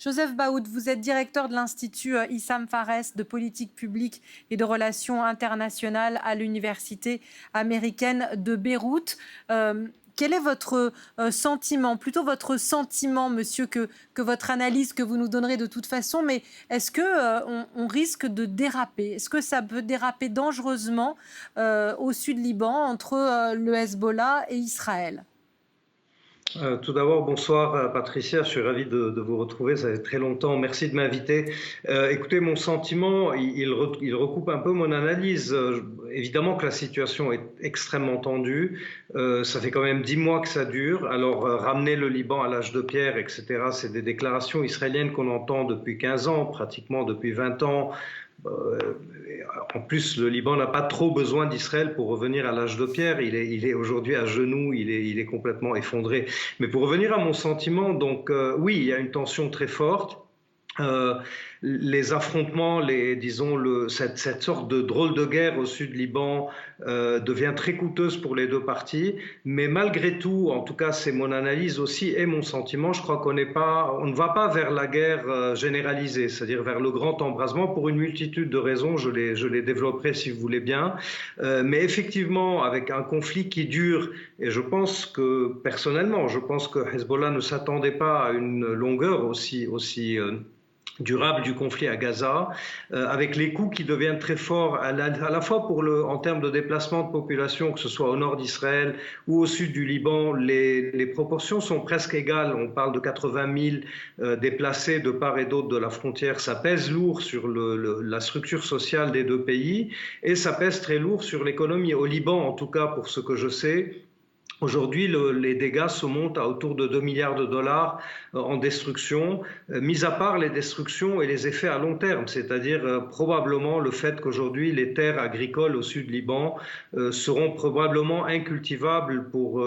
Joseph Baoud, vous êtes directeur de l'Institut Issam Fares de politique publique et de relations internationales à l'Université américaine de Beyrouth. Quel est votre sentiment, plutôt votre sentiment, monsieur, que votre analyse que vous nous donnerez de toute façon, mais est-ce qu'on risque de déraper? Est-ce que ça peut déraper dangereusement au sud Liban entre le Hezbollah et Israël? Tout d'abord, bonsoir Patricia, je suis ravi de vous retrouver, ça fait très longtemps, merci de m'inviter. Écoutez, mon sentiment, il recoupe un peu mon analyse. Évidemment que la situation est extrêmement tendue, ça fait quand même 10 mois que ça dure, alors ramener le Liban à l'âge de pierre, etc., c'est des déclarations israéliennes qu'on entend depuis 15 ans, pratiquement depuis 20 ans. Euh, En plus, le Liban n'a pas trop besoin d'Israël pour revenir à l'âge de pierre. Il est aujourd'hui à genoux, il est complètement effondré. Mais pour revenir à mon sentiment, donc oui, il y a une tension très forte. Euh, les affrontements, disons, cette sorte de drôle de guerre au sud Liban devient très coûteuse pour les deux parties. Mais malgré tout, en tout cas, c'est mon analyse aussi et mon sentiment. Je crois on ne va pas vers la guerre généralisée, c'est-à-dire vers le grand embrasement pour une multitude de raisons. Je les développerai si vous voulez bien. Mais effectivement, avec un conflit qui dure, et je pense que personnellement, je pense que Hezbollah ne s'attendait pas à une longueur aussi durable du conflit à Gaza, avec les coûts qui deviennent très forts à la fois en termes de déplacement de population, que ce soit au nord d'Israël ou au sud du Liban, les proportions sont presque égales. On parle de 80 000 déplacés de part et d'autre de la frontière. Ça pèse lourd sur la structure sociale des deux pays et ça pèse très lourd sur l'économie. Au Liban, en tout cas, pour ce que je sais, aujourd'hui, les dégâts se montent à autour de 2 milliards de dollars en destruction, mis à part les destructions et les effets à long terme, c'est-à-dire probablement le fait qu'aujourd'hui les terres agricoles au sud Liban seront probablement incultivables pour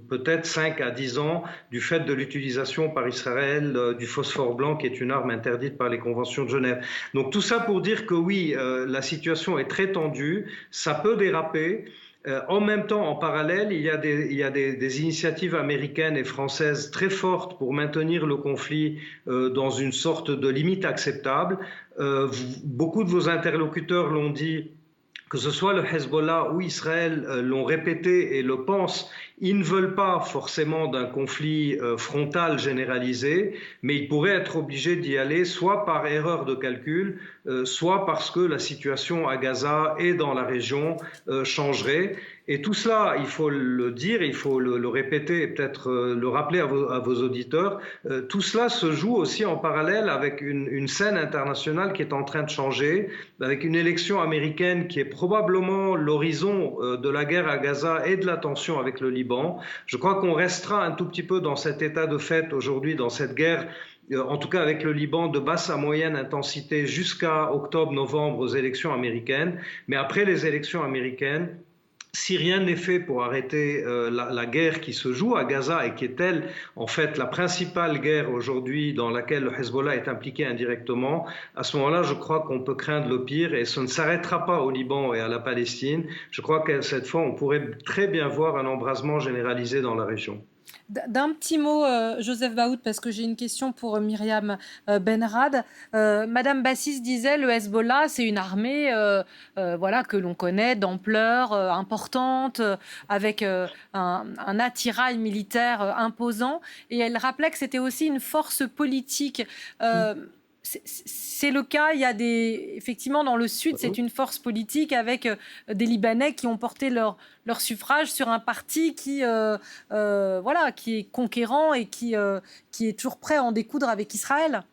peut-être 5 à 10 ans du fait de l'utilisation par Israël du phosphore blanc qui est une arme interdite par les conventions de Genève. Donc tout ça pour dire que oui, la situation est très tendue, ça peut déraper. En même temps, en parallèle, il y a des initiatives américaines et françaises très fortes pour maintenir le conflit dans une sorte de limite acceptable. Beaucoup de vos interlocuteurs l'ont dit, que ce soit le Hezbollah ou Israël l'ont répété et le pensent, ils ne veulent pas forcément d'un conflit frontal généralisé, mais ils pourraient être obligés d'y aller soit par erreur de calcul, soit parce que la situation à Gaza et dans la région changerait. Et tout cela, il faut le dire, il faut le répéter et peut-être le rappeler à vos auditeurs, tout cela se joue aussi en parallèle avec une scène internationale qui est en train de changer, avec une élection américaine qui est probablement l'horizon de la guerre à Gaza et de la tension avec le Liban. Je crois qu'on restera un tout petit peu dans cet état de fait aujourd'hui, dans cette guerre en tout cas avec le Liban, de basse à moyenne intensité jusqu'à octobre-novembre aux élections américaines. Mais après les élections américaines, si rien n'est fait pour arrêter la guerre qui se joue à Gaza et qui est elle, en fait, la principale guerre aujourd'hui dans laquelle le Hezbollah est impliqué indirectement, à ce moment-là, je crois qu'on peut craindre le pire et ce ne s'arrêtera pas au Liban et à la Palestine. Je crois que cette fois, on pourrait très bien voir un embrasement généralisé dans la région. D'un petit mot, Joseph Baoud, parce que j'ai une question pour Myriam Benrad. Madame Bassis disait le Hezbollah, c'est une armée voilà, que l'on connaît d'ampleur importante, avec un attirail militaire imposant. Et elle rappelait que c'était aussi une force politique. C'est le cas. Il y a effectivement, dans le sud, c'est une force politique avec des Libanais qui ont porté leur suffrage sur un parti voilà, qui est conquérant et qui est toujours prêt à en découdre avec Israël.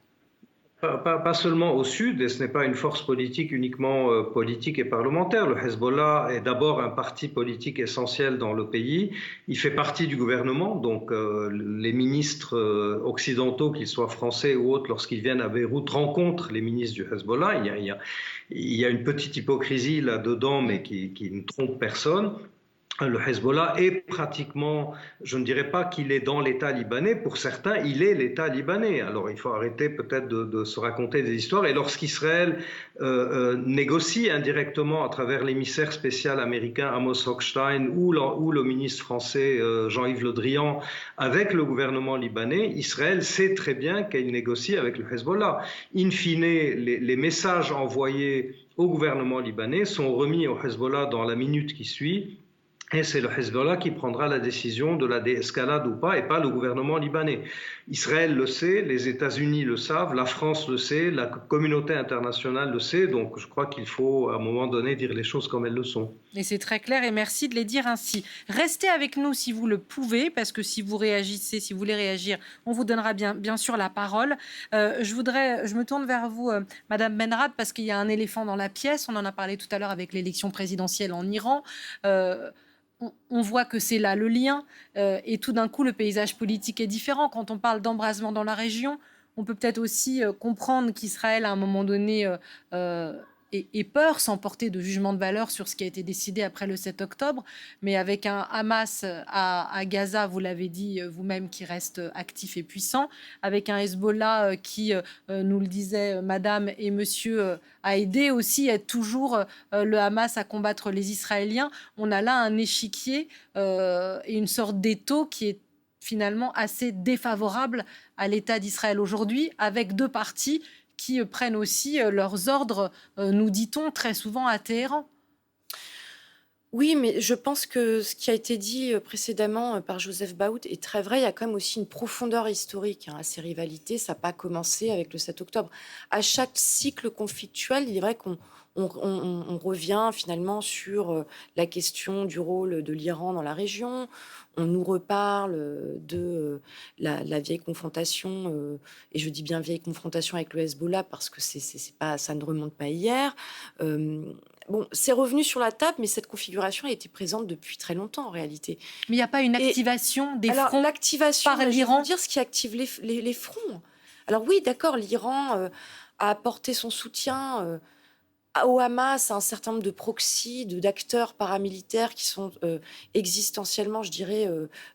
Pas seulement au sud, et ce n'est pas une force politique uniquement politique et parlementaire. Le Hezbollah est d'abord un parti politique essentiel dans le pays. Il fait partie du gouvernement, donc les ministres occidentaux, qu'ils soient français ou autres, lorsqu'ils viennent à Beyrouth, rencontrent les ministres du Hezbollah. Il y a une petite hypocrisie là-dedans, mais qui ne trompe personne. Le Hezbollah est pratiquement, je ne dirais pas qu'il est dans l'État libanais, pour certains, il est l'État libanais. Alors il faut arrêter peut-être de se raconter des histoires. Et lorsqu'Israël négocie indirectement à travers l'émissaire spécial américain Amos Hochstein ou le ministre français Jean-Yves Le Drian avec le gouvernement libanais, Israël sait très bien qu'elle négocie avec le Hezbollah. In fine, les messages envoyés au gouvernement libanais sont remis au Hezbollah dans la minute qui suit. Et c'est le Hezbollah qui prendra la décision de la déescalade ou pas, et pas le gouvernement libanais. Israël le sait, les États-Unis le savent, la France le sait, la communauté internationale le sait, donc je crois qu'il faut à un moment donné dire les choses comme elles le sont. Et c'est très clair et merci de les dire ainsi. Restez avec nous si vous le pouvez, parce que si vous réagissez, si vous voulez réagir, on vous donnera bien sûr la parole. Je me tourne vers vous, Madame Benrad, parce qu'il y a un éléphant dans la pièce. On en a parlé tout à l'heure avec l'élection présidentielle en Iran. On voit que c'est là le lien et tout d'un coup le paysage politique est différent. Quand on parle d'embrasement dans la région, on peut peut-être aussi comprendre qu'Israël à un moment donné ait peur sans porter de jugement de valeur sur ce qui a été décidé après le 7 octobre, mais avec un Hamas à Gaza, vous l'avez dit vous-même, qui reste actif et puissant, avec un Hezbollah qui, nous le disaient madame et monsieur, a aidé aussi, aide toujours le Hamas à combattre les Israéliens. On a là un échiquier et une sorte d'étau qui est finalement assez défavorable à l'État d'Israël aujourd'hui, avec deux partis qui prennent aussi leurs ordres, nous dit-on, très souvent à Téhéran. Oui, mais je pense que ce qui a été dit précédemment par Joseph Baout est très vrai. Il y a quand même aussi une profondeur historique à ces rivalités. Ça n'a pas commencé avec le 7 octobre. À chaque cycle conflictuel, il est vrai qu'on revient finalement sur la question du rôle de l'Iran dans la région. On nous reparle de la vieille confrontation, et je dis bien vieille confrontation avec le Hezbollah parce que ça ne remonte pas hier. Bon, c'est revenu sur la table, mais cette configuration a été présente depuis très longtemps en réalité. Mais il n'y a pas une activation des fronts l'activation, par l'Iran. Je veux dire ce qui active les fronts. Alors oui, d'accord, l'Iran a apporté son soutien au Hamas, un certain nombre de proxys, d'acteurs paramilitaires qui sont existentiellement, je dirais,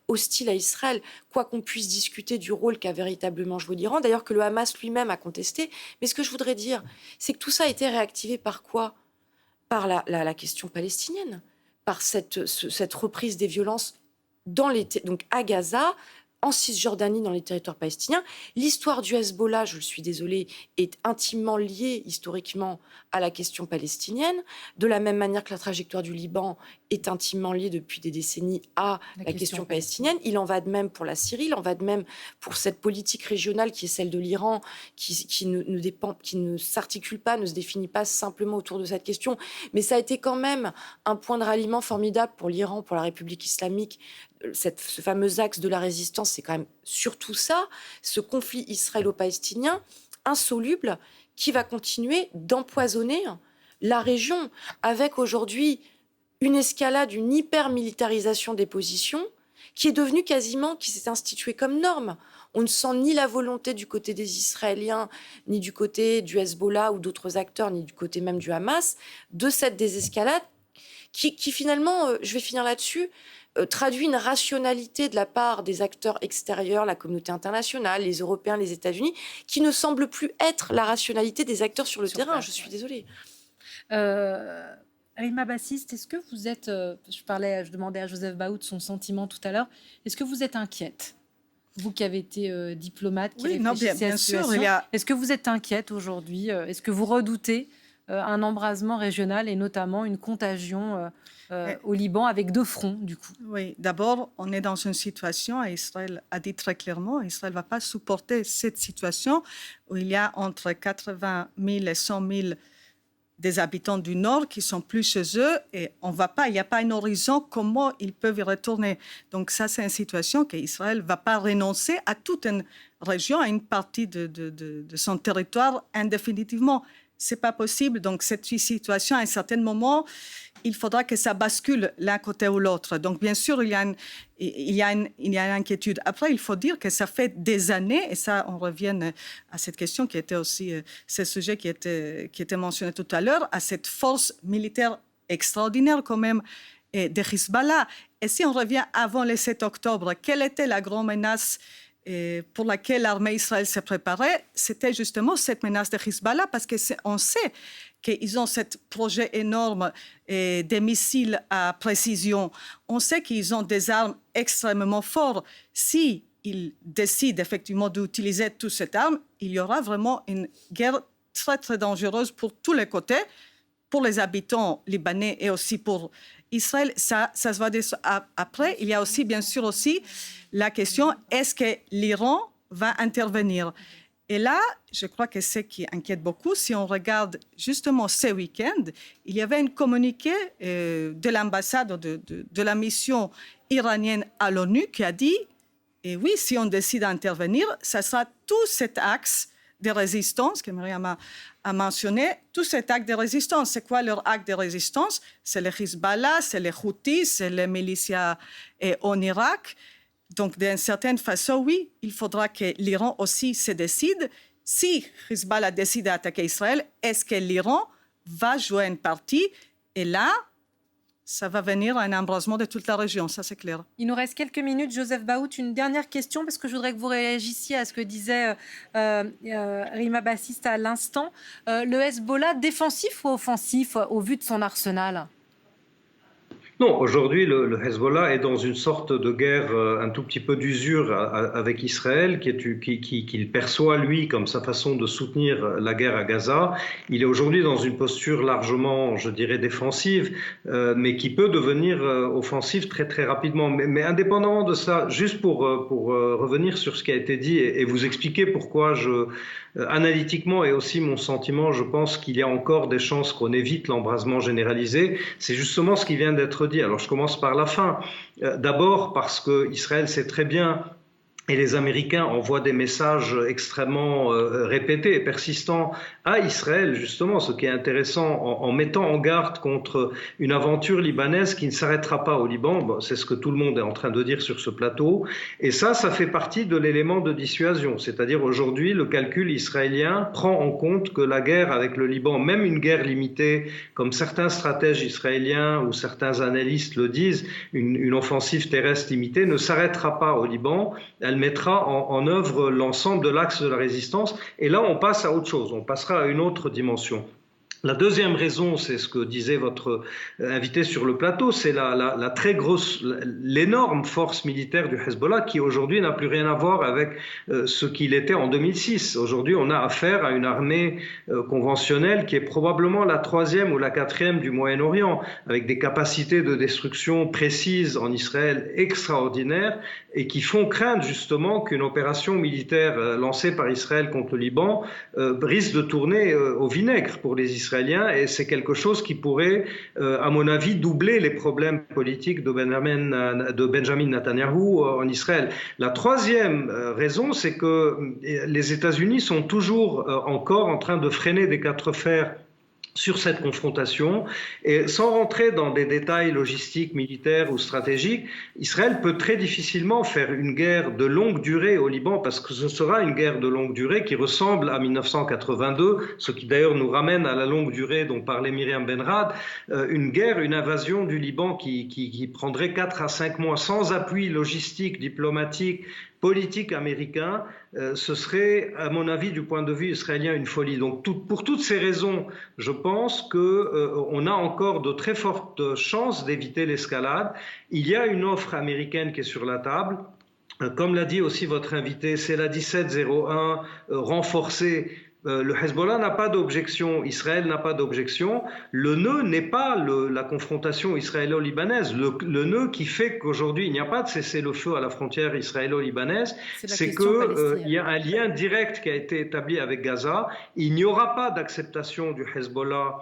hostiles à Israël, quoi qu'on puisse discuter du rôle qu'a véritablement joué l'Iran, d'ailleurs que le Hamas lui-même a contesté. Mais ce que je voudrais dire, c'est que tout ça a été réactivé par quoi ? Par la question palestinienne, par cette reprise des violences donc à Gaza, en Cisjordanie, dans les territoires palestiniens. L'histoire du Hezbollah, je suis désolée, est intimement liée historiquement à la question palestinienne, de la même manière que la trajectoire du Liban est intimement liée depuis des décennies à la question palestinienne. Il en va de même pour la Syrie, il en va de même pour cette politique régionale qui est celle de l'Iran, qui ne s'articule pas, ne se définit pas simplement autour de cette question. Mais ça a été quand même un point de ralliement formidable pour l'Iran, pour la République islamique. Ce fameux axe de la résistance, c'est quand même surtout ça, ce conflit israélo-palestinien insoluble qui va continuer d'empoisonner la région, avec aujourd'hui une escalade, une hyper-militarisation des positions qui est devenue quasiment, qui s'est instituée comme norme. On ne sent ni la volonté du côté des Israéliens, ni du côté du Hezbollah ou d'autres acteurs, ni du côté même du Hamas, de cette désescalade qui finalement, je vais finir là-dessus, traduit une rationalité de la part des acteurs extérieurs, la communauté internationale, les Européens, les États-Unis, qui ne semble plus être la rationalité des acteurs sur le terrain. Je suis désolée. Rima Bassiste, est-ce que vous êtes... je demandais à Joseph Baout son sentiment tout à l'heure. Est-ce que vous êtes inquiète ? Vous qui avez été diplomate, qui réfléchissez à la situation, est-ce que vous êtes inquiète aujourd'hui ? Est-ce que vous redoutez un embrasement régional et notamment une contagion au Liban avec deux fronts, du coup? Oui, d'abord, on est dans une situation, et Israël a dit très clairement, Israël ne va pas supporter cette situation où il y a entre 80 000 et 100 000 des habitants du Nord qui sont plus chez eux et il n'y a pas un horizon comment ils peuvent y retourner. Donc ça, c'est une situation qu'Israël ne va pas renoncer à toute une région, à une partie de son territoire indéfinitivement. Ce n'est pas possible. Donc cette situation, à un certain moment, il faudra que ça bascule l'un côté ou l'autre. Donc bien sûr, il y a une inquiétude. Après, il faut dire que ça fait des années, et ça, on revient à cette question qui était aussi ce sujet qui était mentionné tout à l'heure, à cette force militaire extraordinaire quand même de Hezbollah. Et si on revient avant le 7 octobre, quelle était la grande menace pour laquelle l'armée israélienne s'est préparée? C'était justement cette menace de Hezbollah, parce qu'on sait qu'ils ont ce projet énorme des missiles à précision. On sait qu'ils ont des armes extrêmement fortes. Si ils décident effectivement d'utiliser toutes ces armes, il y aura vraiment une guerre très, très dangereuse pour tous les côtés, pour les habitants libanais et aussi pour Israël. Ça se va après. Il y a aussi, bien sûr, aussi la question, est-ce que l'Iran va intervenir? Et là, je crois que ce qui inquiète beaucoup, si on regarde justement ce week-end, il y avait un communiqué de l'ambassade de la mission iranienne à l'ONU qui a dit, et oui, si on décide d'intervenir, ça sera tout cet axe de résistance que Myriam a mentionné. Tout cet acte de résistance, c'est quoi leur acte de résistance? C'est le Hezbollah, c'est les Houthis, c'est les milices en Irak. Donc, d'une certaine façon, oui, il faudra que l'Iran aussi se décide. Si Hezbollah décide d'attaquer Israël, est-ce que l'Iran va jouer une partie? Et là, ça va venir à un embrasement de toute la région, ça c'est clair. Il nous reste quelques minutes. Joseph Baout, une dernière question, parce que je voudrais que vous réagissiez à ce que disait Rima Bassiste à l'instant. Le Hezbollah, défensif ou offensif au vu de son arsenal? Non, aujourd'hui, le Hezbollah est dans une sorte de guerre un tout petit peu d'usure avec Israël, qu'il perçoit, lui, comme sa façon de soutenir la guerre à Gaza. Il est aujourd'hui dans une posture largement, je dirais, défensive, mais qui peut devenir offensive très, très rapidement. Mais indépendamment de ça, juste pour revenir sur ce qui a été dit et vous expliquer pourquoi analytiquement et aussi mon sentiment, je pense qu'il y a encore des chances qu'on évite l'embrasement généralisé. C'est justement ce qui vient d'être dit. Alors je commence par la fin. D'abord parce que Israël sait très bien, et les Américains envoient des messages extrêmement répétés et persistants à Israël, justement, ce qui est intéressant, en mettant en garde contre une aventure libanaise qui ne s'arrêtera pas au Liban. Bon, c'est ce que tout le monde est en train de dire sur ce plateau. Et ça fait partie de l'élément de dissuasion. C'est-à-dire aujourd'hui, le calcul israélien prend en compte que la guerre avec le Liban, même une guerre limitée, comme certains stratèges israéliens ou certains analystes le disent, une offensive terrestre limitée ne s'arrêtera pas au Liban. Elle mettra en œuvre l'ensemble de l'axe de la résistance. Et là, on passe à autre chose. On passera à une autre dimension. La deuxième raison, c'est ce que disait votre invité sur le plateau, c'est la très grosse, l'énorme force militaire du Hezbollah qui aujourd'hui n'a plus rien à voir avec ce qu'il était en 2006. Aujourd'hui, on a affaire à une armée conventionnelle qui est probablement la 3e ou la 4e du Moyen-Orient, avec des capacités de destruction précises en Israël extraordinaires et qui font craindre justement qu'une opération militaire lancée par Israël contre le Liban risque de tourner au vinaigre pour les Israéliens. Et c'est quelque chose qui pourrait, à mon avis, doubler les problèmes politiques de Benjamin Netanyahou en Israël. La troisième raison, c'est que les États-Unis sont toujours encore en train de freiner des quatre fers sur cette confrontation. Et sans rentrer dans des détails logistiques, militaires ou stratégiques, Israël peut très difficilement faire une guerre de longue durée au Liban, parce que ce sera une guerre de longue durée qui ressemble à 1982, ce qui d'ailleurs nous ramène à la longue durée dont parlait Myriam Benrad, une invasion du Liban qui prendrait 4 à 5 mois sans appui logistique, diplomatique, politique américain, ce serait, à mon avis, du point de vue israélien, une folie. Donc, pour toutes ces raisons, je pense qu'on a encore de très fortes chances d'éviter l'escalade. Il y a une offre américaine qui est sur la table. Comme l'a dit aussi votre invité, c'est la 1701 renforcée. Le Hezbollah n'a pas d'objection, Israël n'a pas d'objection. Le nœud n'est pas la confrontation israélo-libanaise. Le nœud qui fait qu'aujourd'hui il n'y a pas de cessez-le-feu à la frontière israélo-libanaise, c'est qu'il y a un lien direct qui a été établi avec Gaza. Il n'y aura pas d'acceptation du Hezbollah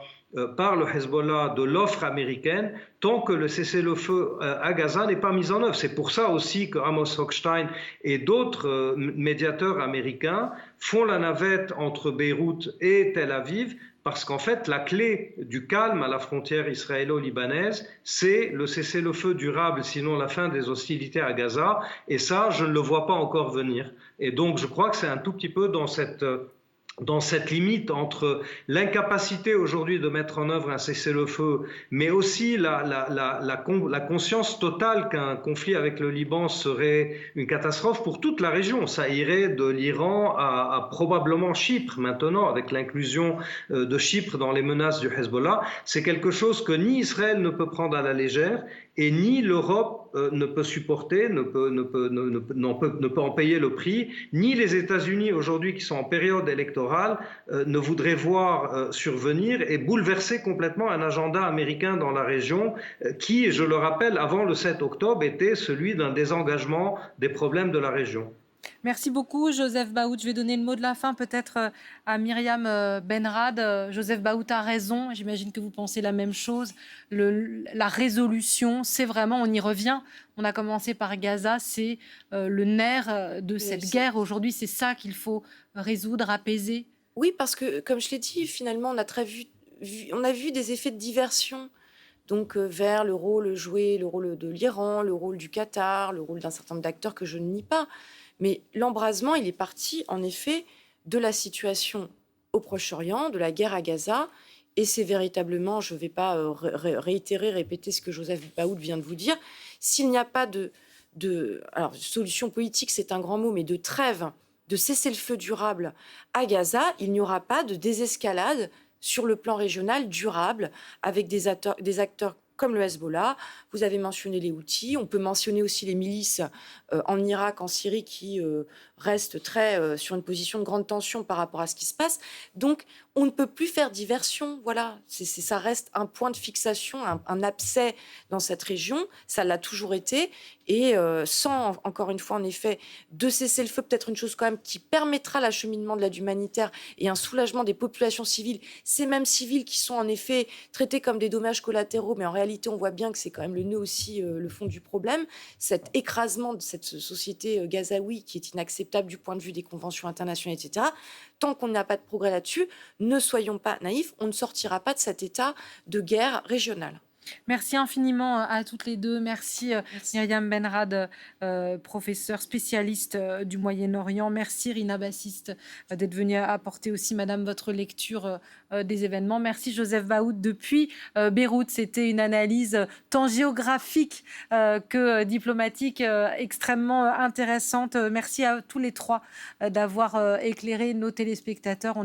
par le Hezbollah de l'offre américaine tant que le cessez-le-feu à Gaza n'est pas mis en œuvre. C'est pour ça aussi que Amos Hochstein et d'autres médiateurs américains font la navette entre Beyrouth et Tel Aviv, parce qu'en fait, la clé du calme à la frontière israélo-libanaise, c'est le cessez-le-feu durable, sinon la fin des hostilités à Gaza. Et ça, je ne le vois pas encore venir. Et donc, je crois que c'est un tout petit peu dans cette dans cette limite entre l'incapacité aujourd'hui de mettre en œuvre un cessez-le-feu, mais aussi la conscience totale qu'un conflit avec le Liban serait une catastrophe pour toute la région. Ça irait de l'Iran à probablement Chypre maintenant, avec l'inclusion de Chypre dans les menaces du Hezbollah. C'est quelque chose que ni Israël ne peut prendre à la légère et ni l'Europe ne peut supporter, ne peut en payer le prix, ni les États-Unis aujourd'hui qui sont en période électorale ne voudraient voir survenir et bouleverser complètement un agenda américain dans la région qui, je le rappelle, avant le 7 octobre était celui d'un désengagement des problèmes de la région. Merci beaucoup, Joseph Baout. Je vais donner le mot de la fin peut-être à Myriam Benrad. Joseph Baout a raison. J'imagine que vous pensez la même chose. La résolution, c'est vraiment, on y revient. On a commencé par Gaza, c'est le nerf de cette guerre. Aujourd'hui, c'est ça qu'il faut résoudre, apaiser. Oui, parce que, comme je l'ai dit, finalement, on a vu des effets de diversion. Donc, vers le rôle de l'Iran, le rôle du Qatar, le rôle d'un certain nombre d'acteurs que je ne nie pas. Mais l'embrasement, il est parti, en effet, de la situation au Proche-Orient, de la guerre à Gaza. Et c'est véritablement, je ne vais pas répéter ce que Joseph Baout vient de vous dire, s'il n'y a pas alors, solution politique, c'est un grand mot, mais de trêve, de cessez-le-feu durable à Gaza, il n'y aura pas de désescalade sur le plan régional durable avec des acteurs comme le Hezbollah. Vous avez mentionné les Houthis. On peut mentionner aussi les milices en Irak, en Syrie, qui restent très sur une position de grande tension par rapport à ce qui se passe. Donc, on ne peut plus faire diversion. Voilà, ça reste un point de fixation, un abcès dans cette région. Ça l'a toujours été. Et sans, encore une fois, en effet, de cesser le feu, peut-être une chose quand même qui permettra l'acheminement de l'aide humanitaire et un soulagement des populations civiles. Ces mêmes civils qui sont en effet traités comme des dommages collatéraux, mais en réalité, on voit bien que c'est quand même le nœud aussi, le fond du problème. Cet écrasement de cette société gazaoui qui est inacceptable du point de vue des conventions internationales, etc. Tant qu'on n'a pas de progrès là-dessus, ne soyons pas naïfs, on ne sortira pas de cet état de guerre régionale. Merci infiniment à toutes les deux. Merci. Myriam Benrad, professeure spécialiste du Moyen-Orient. Merci Rina Bassiste d'être venue apporter aussi, madame, votre lecture des événements. Merci Joseph Baout depuis Beyrouth. C'était une analyse tant géographique que diplomatique extrêmement intéressante. Merci à tous les trois d'avoir éclairé nos téléspectateurs.